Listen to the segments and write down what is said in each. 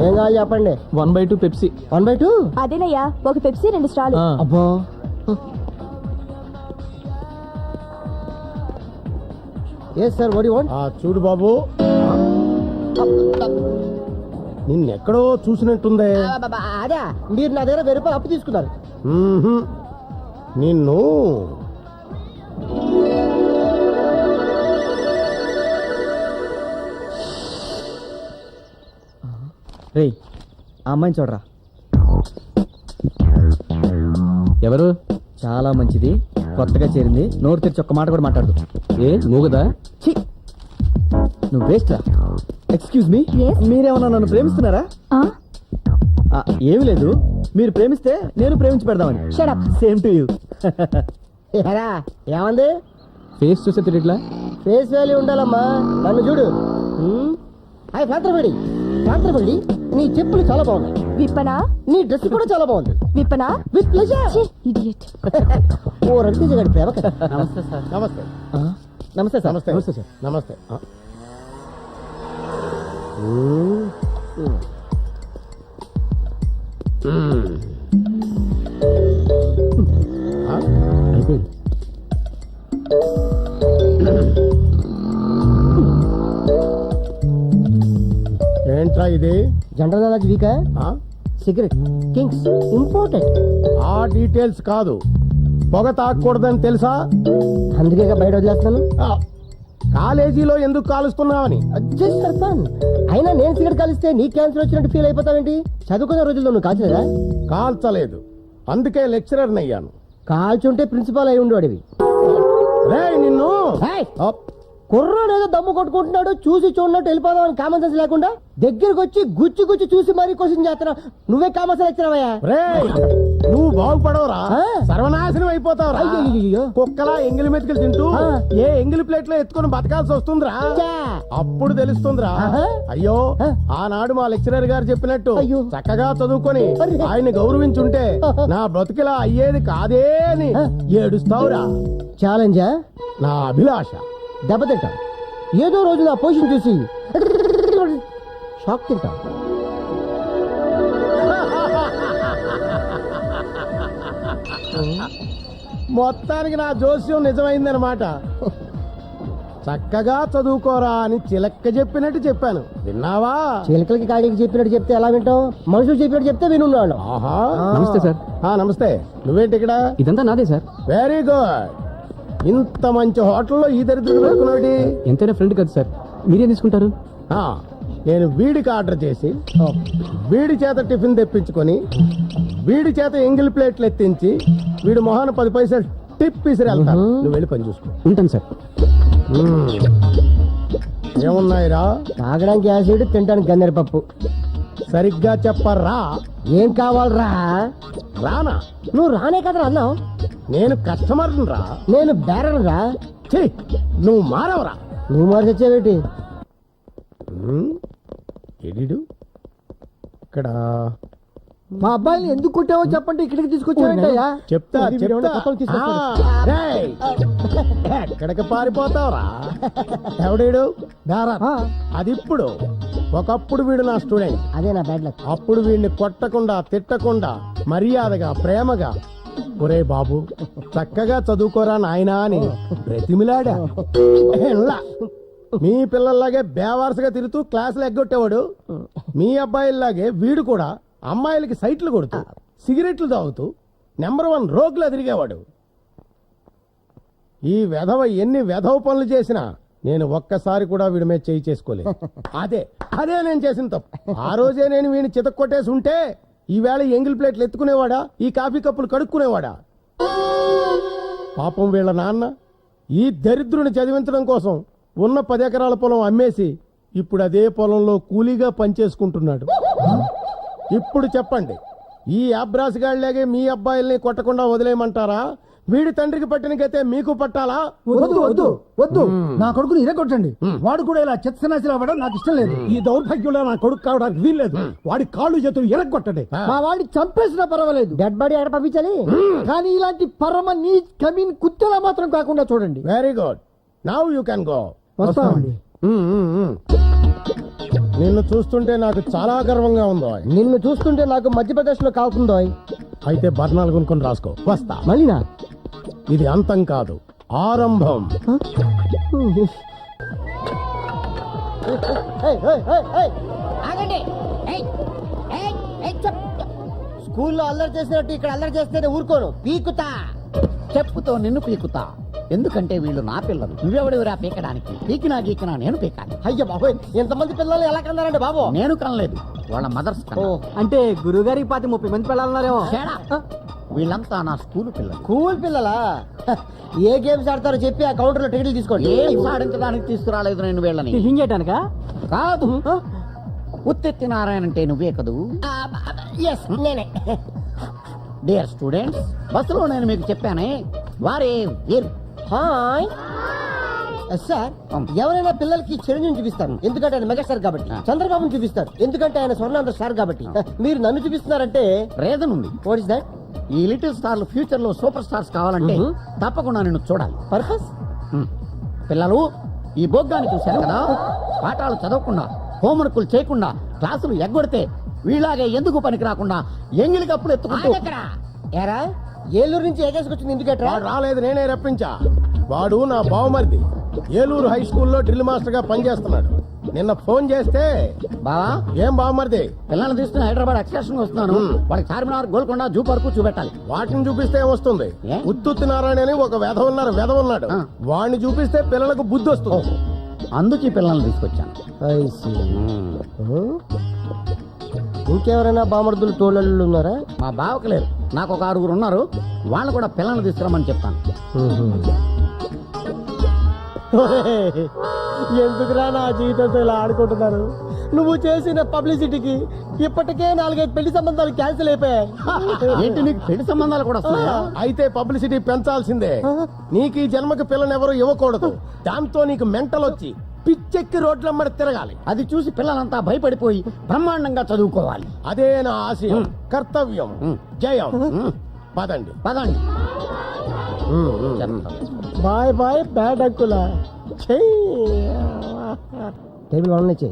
ఏం కావాలి చెప్పండి. 1/2 పెప్సీ. 1/2? అదేనయ్యా, ఒక పెప్సీ 2 స్ట్రాలు. అబ్బో yes sir, what you want? చూడు బాబు, నిన్నెక్కడో చూసినట్టుందే. అదే, మీరు నా దగ్గర 1000 రూపాయలు అప్పు తీసుకున్నారు. నిన్ను రే, ఆ అమ్మాయిని చూడరా. ఎవరు? చాలా మంచిది, కొత్తగా చేరింది, నోరు తెరిచి ఒక్క మాట కూడా మాట్లాడదు. ఏ మూగదా? ఛీ, నువ్వు వేస్ట్ రా. Excuse me, Yes? మీరేమన్నా నన్ను ప్రేమిస్తున్నారా? ఏమి లేదు, మీరు ప్రేమిస్తే నేను ప్రేమించి పెడదామని. Shut up. Same to you. ఏమంది? ఫేస్ చూసే తిరిగిట్లా. ఫేస్ వాల్యూ ఉండాలమ్మా, నన్ను చూడు. హాయ్ పాత్రపడి, పాత్రపడి, నీ చెప్పులు చాలా బాగున్నాయి. విప్పనా? నీ డ్రెస్ కూడా చాలా బాగుంది. విప్పనా? With pleasure. ఇడియట్. ఓ రవితేజ గారి ప్రేమ కథ. నమస్తే సార్. నమస్తే నమస్తే సార్. నమస్తే నమస్తే సార్. నమస్తే. అయిపోయింది. ఏంట్రా ఇది? జనరల్ నాలెడ్జ్ వీకా? ఆ? Cigarette kings important. ఆ డీటెయిల్స్ కాదు, పొగ తాగకూడదని తెలుసా? అందుకే బయట వదిలేస్తున్నాను. ఆ, కాలేజీలో ఎందుకు కాలుస్తున్నావని. Just for fun. అయినా నేను సిగరెట్ కాలిస్తే నీ క్యాన్సర్ వచ్చినట్టు ఫీల్ అయిపోతావేంటి? చదువుకున్న రోజుల్లో నువ్వు కాల్చలేదా? కాల్చలేదు, అందుకే లెక్చరర్ అయ్యాను. కాల్చుంటే ప్రిన్సిపాల్ అయి ఉండేవాడివి. రేయ్ నిన్ను. ఏయ్! అప్. కుర్రాడు ఏదో దమ్ము కొట్టుకుంటున్నాడు, చూసి చూడనట్టు వెళ్ళిపోదాం అని కామన్ సెన్స్ లేకుండా దగ్గరకు వచ్చి గుచ్చి గుచ్చి చూసి మరీ క్వశ్చన్ చేస్తున్నావు. నువ్వే కామన్ సెన్స్ ఇచ్చినావయ్యా. రేయ్, నువ్వు బాగుపడవురా, ఆ? సర్వనాశనం అయిపోతావురా. అయ్యయ్యయ్యో. కుక్కలా ఎంగిలి మెతుకులు తింటూ ఆ. ఏ ఎంగిలి ప్లేట్ లో ఎత్తుకొని బతకాల్సి వస్తుందిరా. ఛా! అప్పుడు తెలుస్తుందిరా. ఆహా. అయ్యో, ఆ. ఆనాడు మా లెక్చరర్ గారు చెప్పినట్టు అయ్యో. చక్కగా చదువుకొని అరే. ఆయన్ని గౌరవించుంటే ఆహా. నా బ్రతుకిలా అయ్యేది కాదే అని ఆ. ఏడుస్తావురా. ఛాలెంజా? నా అభిలాష. దెబ్బతింటాం. ఏదో రోజు నా పొజిషన్ చూసి షాక్ తింటాం. మొత్తానికి నా జోస్యం నిజమైందనమాట. చక్కగా చదువుకోరా అని చిలక్క చెప్పినట్టు చెప్పాను, విన్నావా? చిలకలకి కాగికి చెప్పినట్టు చెప్తే ఎలా వింటాం? మనుషులు చెప్పినట్టు చెప్తే వినున్నాడు. ఆహా. నమస్తే సార్. నమస్తే. నువ్వేంటి ఇక్కడ? ఇదంతా నాదే సార్. Very good. ఇంత మంచి హోటల్లో ఈ దరిద్రుడు పెట్టుకున్నాడు. ఎంతైనా ఫ్రెండ్ కదా సార్, మీరేం తీసుకుంటారు? నేను వీడికి ఆర్డర్ చేసి వీడి చేత టిఫిన్ తెప్పించుకొని వీడి చేత ఎంగిల్ ప్లేట్లు ఎత్తించి వీడి మొహాన 10 పైసలు టిప్ ఇసిరి వెళ్తాను. నువ్వు వెళ్ళి పని చూసుకో. ఉంటాను సార్. ఏమున్నాయిరా? తాగడానికి యాసిడ్, తినడానికి గన్నేరు పప్పు. సరిగ్గా చెప్పరా. ఏం కావాలరా? రానా? నువ్వు రానే కదా అన్నావు. నేను కస్టమర్ రా. నేను బేరర్ రా. ఛీ, నువ్వు మారవరా. నువ్వు మరి తెచ్చావేటి? ఎడిడు ఇక్కడ. మా అబ్బాయిని ఎందుకు కొట్టావో చెప్పండి, ఇక్కడికి తీసుకొచ్చావేంటయ్యా? చెప్తా అది వీడు చెప్తా. కొత్తలు తీసుకొస్తాడు. రేయ్, ఎక్కడికి పారిపోతావురా? ఎవడీడు? ఆ, అది ఇప్పుడు. ఒకప్పుడు వీడు నా స్టూడెంట్. అదే నా బ్యాడ్ లక్. అప్పుడు వీడిని కొట్టకుండా తిట్టకుండా మర్యాదగా ప్రేమగా ఒరే బాబు చక్కగా చదువుకోరా నాయనా అని బ్రతిమిలాడా. ఏంలా? మీ పిల్లల్లాగే బేవారసుగా తిరుగుతూ క్లాసులు ఎగ్గొట్టేవాడు. మీ అబ్బాయిల్లాగే వీడు కూడా అమ్మాయిలకి సైట్లు కొడుతూ సిగరెట్లు తాగుతూ నెంబర్ 1 రోగులు తిరిగేవాడు. ఈ వెధవ ఎన్ని వెధవ పనులు చేసినా నేను ఒక్కసారి కూడా వీడి మీద చేయి చేసుకోలేదు. అదే అదే నేను చేసిన తప్పు. ఆ రోజే నేను వీడిని చితక్కొట్టేసి ఉంటే ఈవేళ ఎంగిల్ ప్లేట్లు ఎత్తుకునేవాడా, ఈ కాఫీ కప్పులు కడుక్కునేవాడా? పాపం వీళ్ళ నాన్న ఈ దరిద్రుని చదివించడం కోసం ఉన్న 10 ఎకరాల పొలం అమ్మేసి ఇప్పుడు అదే పొలంలో కూలీగా పనిచేసుకుంటున్నాడు. ఇప్పుడు చెప్పండి, ఈ అబ్రాసిగాళ్లాగే మీ అబ్బాయిల్ని కొట్టకుండా వదిలేయమంటారా? వీడి తండ్రికి పట్టిన గతే మీకు పట్టాలా? వద్దు వద్దు వద్దు, నా కొడుకుని ఇరగొట్టండి. వాడు కూడా ఇలా చెత్తనాశలు అవ్వడం నాకు ఇష్టం లేదు. ఈ దౌర్భాగ్యంలో నా కొడుకు కావడానికి వీల్లేదు. వాడి కాళ్ళు చేతులు ఎరగొట్టండి. మా వాడిని చంపేసినా పర్వాలేదు, డెడ్ బాడీ ఎక్కడ పంపించాలి? కానీ ఇలాంటి పరమ నీ కమీన్ కుత్తెలా మాత్రం కాకుండా చూడండి. Very good. Now you can go. వస్తామండి. నిన్ను చూస్తుంటే నాకు చాలా గర్వంగా ఉందో. నిన్ను చూస్తుంటే నాకు మధ్యప్రదేశ్ లో కాకుందో. అయితే బర్ణాలు కొనుక్కొని రాసుకో. వస్తా. మళ్ళీనా? ఇది అంతం కాదు, ఆరంభం. స్కూల్లో అల్లరి చేసినట్టు ఇక్కడ అల్లరి చేస్తేనే ఊరుకోను, పీకుతా. చెప్పుతో నిన్ను పీకుతా. ఎందుకంటే వీళ్ళు నా పిల్లలు. నువ్వెవడివిరా పీకడానికి? పీకినా గీకినా నేను పీకాలి. అయ్యో బాబోయ్, ఎంతమంది పిల్లలు ఎలా కన్నారండి బాబు? నేను కనలేదు, వాళ్ళ మదర్స్ ఓ, అంటే గురుగారికి 30 మంది పిల్లలున్నారేమో. వీళ్ళంతా నా స్కూల్ పిల్లలు. కూల్ పిల్లలా? ఏ గేమ్స్ ఆడతారో చెప్పి ఆ కౌంటర్ లో టికెట్లు తీసుకోండి. ఏం సాధించడానికి తీసుకురాలేదు నేను వీళ్ళని. టిఫిన్ చేయడానికా? కాదు, ఉత్తెత్తి నారాయణ అంటే నువ్వే కదూ? ఎస్, నేనే. డియర్ స్టూడెంట్స్, బస్సులో నేను మీకు చెప్పానే, వారే వీరు. Hi sir. ఎవరైనా పిల్లలకి చిరంజీవిని చూపిస్తారు ఎందుకంటే ఆయన మెగాస్టార్ కాబట్టి. చంద్రబాబుని చూపిస్తారు ఎందుకంటే ఆయన స్వర్ణాంధ్ర స్టార్ కాబట్టి. మీరు నన్ను చూపిస్తున్నారంటే రీజన్ ఉంది. What is that? ఈ లిటిల్ స్టార్లు ఫ్యూచర్ లో సూపర్ స్టార్స్ కావాలంటే తప్పకుండా నిన్ను చూడాలి. పర్పస్? పిల్లలు, ఈ బొగ్గాన్ని చూశారు కదా, పాఠాలు చదవకుండా హోంవర్కులు చేయకుండా క్లాసులు ఎగ్గొడితే వీళ్ళాగే ఎందుకు పనికి రాకుండా ఎంగిలి కప్పులు ఎత్తుకుంటూ ఎరా ఏలూరు నుంచి ఎగేసుకొచ్చింది ఎందుకట్రా? వాడు రాలేదు, నేనే రప్పించా. వాడు నా బావమరిది. ఏలూరు హై స్కూల్లో డ్రిల్ మాస్టర్ గా పనిచేస్తున్నాడు. నిన్న ఫోన్ చేస్తే, బావా ఏం బావమరిది, పిల్లల్ని తీసుకుని హైదరాబాద్ ఎక్స్కర్షన్ వస్తున్నాను, వాడికి చార్మినార్, గోల్కొండ, జూ పార్కు చూపెట్టాలి. వాటిని చూపిస్తే వస్తుంది. ఏ? ఉత్తుత్తి నారాయణ అని ఒక వెధ ఉన్నాడు. ఆ. వాడిని చూపిస్తే పిల్లలకు బుద్ధి వస్తుంది. అందుకు ఈ పిల్లల్ని తీసుకొచ్చాను. I see. ఇంకెవరైనా బామర్దులు తోళ్ళు ఉన్నారా? మా బావకు లేరు, నాకు ఒక 6 ఉన్నారు. వాళ్ళు కూడా పిల్లల్ని తీసుకురమ్మని చెప్తాను. ఎందుకురా నా జీవితంతో ఇలా ఆడుకుంటున్నారు? నువ్వు చేసిన పబ్లిసిటీకి ఇప్పటికే 4-5 పెళ్లి సంబంధాలు క్యాన్సిల్ అయిపోయాయి. ఏంటి, నీకు పెళ్లి సంబంధాలు కూడా వస్తున్నాయా? అయితే పబ్లిసిటీ పెంచాల్సిందే. నీకు ఈ జన్మకి పిల్లని ఎవరు ఇవ్వకూడదు. దాంతో నీకు మెంటల్ వచ్చి పిచ్చెక్కి రోడ్లమ్మడి తిరగాలి. అది చూసి పిల్లలంతా భయపడిపోయి బ్రహ్మాండంగా చదువుకోవాలి. అదే నా ఆశయం, కర్తవ్యం, జయం. పదండి. పదండి. బాయ్ బాయ్ బ్యాడ్ అంకులా. టేబుల్ వన్ నుంచి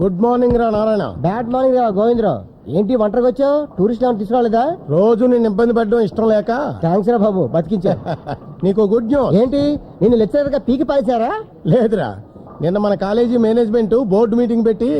గుడ్ మార్నింగ్ రా నారాయణ. బ్యాడ్ మార్నింగ్ రా గోవిందరావు. ఏంటి ఒంటరికి వచ్చావు? టూరిస్ట్ ఏమైనా తీసుకురాలేదా? రోజు నేను ఇబ్బంది పెట్టడం ఇష్టం లేక. థ్యాంక్స్ రా బాబు, బతికించా. నీకు గుడ్ న్యూస్. ఏంటి, నిన్ను లెక్చరర్ గా పీకి పారేశారా? లేదురా, నిన్న మన కాలేజీ మేనేజ్మెంట్ బోర్డు మీటింగ్ పెట్టి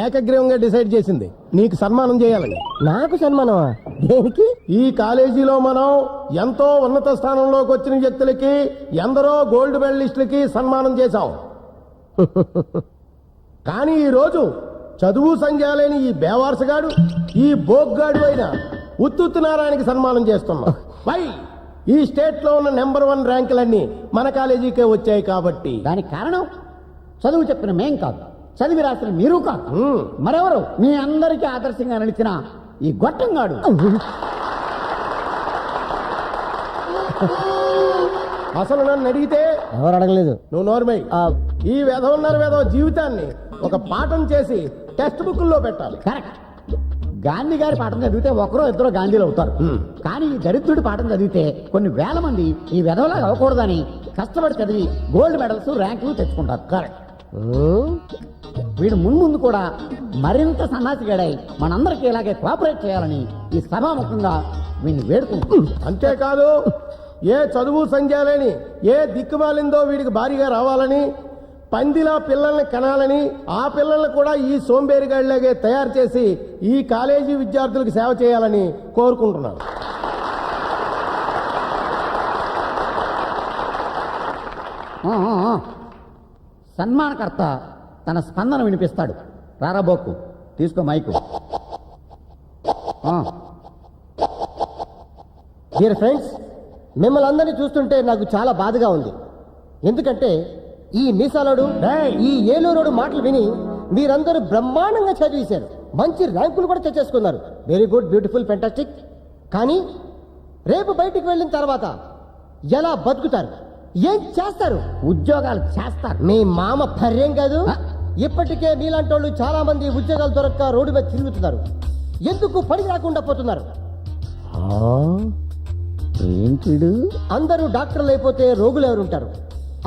ఏకగ్రీవంగా డిసైడ్ చేసింది నీకు సన్మానం చేయాలని. నాకు సన్మానమా? దేనికి? ఈ కాలేజీలో మనం ఎంతో ఉన్నత స్థానంలోకి వచ్చిన వ్యక్తులకి, ఎందరో గోల్డ్ మెడలిస్టులకి సన్మానం చేశాం. కానీ ఈ రోజు చదువు సంఖ్యాలేని ఈ బేవార్సగాడు, ఈ బోగ్గాడు అయిన ఉత్తుత్తి నారాయణకి సన్మానం చేస్తున్నాం. పై ఈ స్టేట్ లో ఉన్న నెంబర్ 1 ర్యాంకులన్నీ మన కాలేజీకే వచ్చాయి కాబట్టి. దానికి కారణం చదువు చెప్పిన మేం కాదు, చదివి రాసిన మీరు కాదు, మరెవరు? మీ అందరికీ ఆదర్శంగా నిలిచిన ఈ గొట్టంగాడు. అసలు నన్ను అడిగితే ఎవరు అడగలేదు. నువ్వు నోర్మై. ఈ వెధ జీవితాన్ని ఒక పాఠం చేసి టెక్స్ట్ బుక్లో పెట్టాలి. కరెక్ట్. గాంధీ గారి పాఠం చదివితే ఒకరో ఇద్దరు గాంధీలు అవుతారు. కానీ ఈ దరిద్రుడి పాఠం చదివితే కొన్ని వేల మంది ఈ వెధవలాగా అవ్వకూడదని కష్టపడి చదివి గోల్డ్ మెడల్స్, ర్యాంకులు తెచ్చుకుంటారు. కరెక్ట్. వీడు ముందు కూడా మరింత సన్నాసిగాడై మనందరికీ ఇలాగే కోఆపరేట్ చేయాలని ఈ సభాముఖంగా వీడిని వేడుకుంటున్నాం. అంతేకాదు, ఏ చదువు సంఖ్య లేని ఏ దిక్కుమాలిందో వీడికి భారీగా రావాలని, పందిలా పిల్లల్ని కనాలని, ఆ పిల్లల్ని కూడా ఈ సోంబేరిగాడిలాగే తయారు చేసి ఈ కాలేజీ విద్యార్థులకు సేవ చేయాలని కోరుకుంటున్నాను. సన్మానకర్త తన స్పందన వినిపిస్తాడు. రారాబోకు, తీసుకో మైకు. డియర్ ఫ్రెండ్స్, మిమ్మల్ని అందరినీ చూస్తుంటే నాకు చాలా బాధగా ఉంది. ఎందుకంటే ఈ మీసాలోడు, ఈ ఏలూరోడు మాటలు విని మీరందరూ బ్రహ్మాండంగా చదివేశారు, మంచి ర్యాంకులు కూడా తెచ్చేసుకున్నారు. Very good, beautiful, fantastic. కానీ రేపు బయటికి వెళ్ళిన తర్వాత ఎలా బతుకుతారు? ఏం చేస్తారు? ఉద్యోగాలు చేస్తారు. మీ మామ పర్యం కాదు. ఇప్పటికే మీలాంటి వాళ్ళు చాలా మంది ఉద్యోగాలు దొరక్క రోడ్డు మీద తిరుగుతున్నారు. ఎందుకు పని రాకుండా పోతున్నారు? ఏంటిడు? అందరూ డాక్టర్లు అయిపోతే రోగులు ఎవరు ఉంటారు?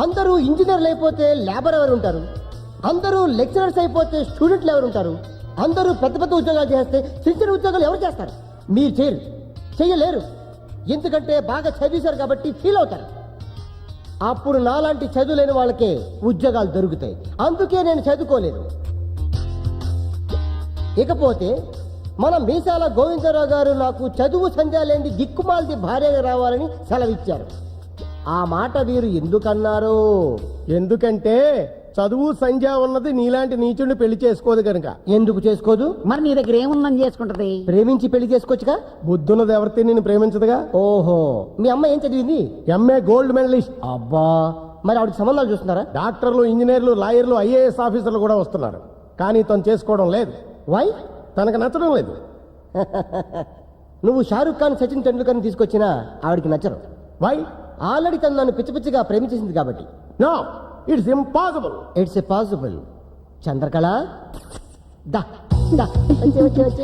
అందరూ ఇంజనీర్లు అయిపోతే లేబర్ ఎవరు ఉంటారు? అందరూ లెక్చరర్స్ అయిపోతే స్టూడెంట్లు ఎవరు ఉంటారు? అందరూ పెద్ద పెద్ద ఉద్యోగాలు చేస్తే చిన్న చిన్న ఉద్యోగాలు ఎవరు చేస్తారు? మీరు చేయరు, చెయ్యలేరు. ఎందుకంటే బాగా చదివేశారు కాబట్టి ఫీల్ అవుతారు. అప్పుడు నాలాంటి చదువు లేని వాళ్ళకే ఉద్యోగాలు దొరుకుతాయి. అందుకే నేను చదువుకోలేదు. ఇకపోతే మన మీసాల గోవిందరావు గారు నాకు చదువు సంధ్య లేని దిక్కుమాలది భార్యగా రావాలని సెలవిచ్చారు. ఆ మాట వీరు ఎందుకన్నారు? ఎందుకంటే చదువు సంధ్య ఉన్నది నీలాంటి నీచుడిని పెళ్లి చేసుకోదు కనుక. ఎందుకు చేసుకోదు? మరి నీ దగ్గర ఏముందని చేసుకుంటది? ప్రేమించి పెళ్లి చేసుకోవచ్చుగా. బుద్ధున్నది ఎవరితే నేను ప్రేమించదుగా. ఓహో, మీ అమ్మ ఏం చదివింది? MA gold medalist. అబ్బా, మరి ఆవిడకి సంబంధాలు చూస్తున్నారా? డాక్టర్లు, ఇంజనీర్లు, లాయర్లు, ఐఏఎస్ ఆఫీసర్లు కూడా వస్తున్నారు. కానీ తను చేసుకోవడం లేదు. వై? తనకు నచ్చడం లేదు. నువ్వు షారుఖ్ ఖాన్, సచిన్ టెండూల్కర్ తీసుకొచ్చినా ఆవిడకి నచ్చరు. వై? ఆల్రెడీ తను నన్ను పిచ్చి పిచ్చిగా ప్రేమించేసింది కాబట్టి. No, it's impossible. It's a possible. Chandrakala దా దా, వచ్చే వచ్చే వచ్చే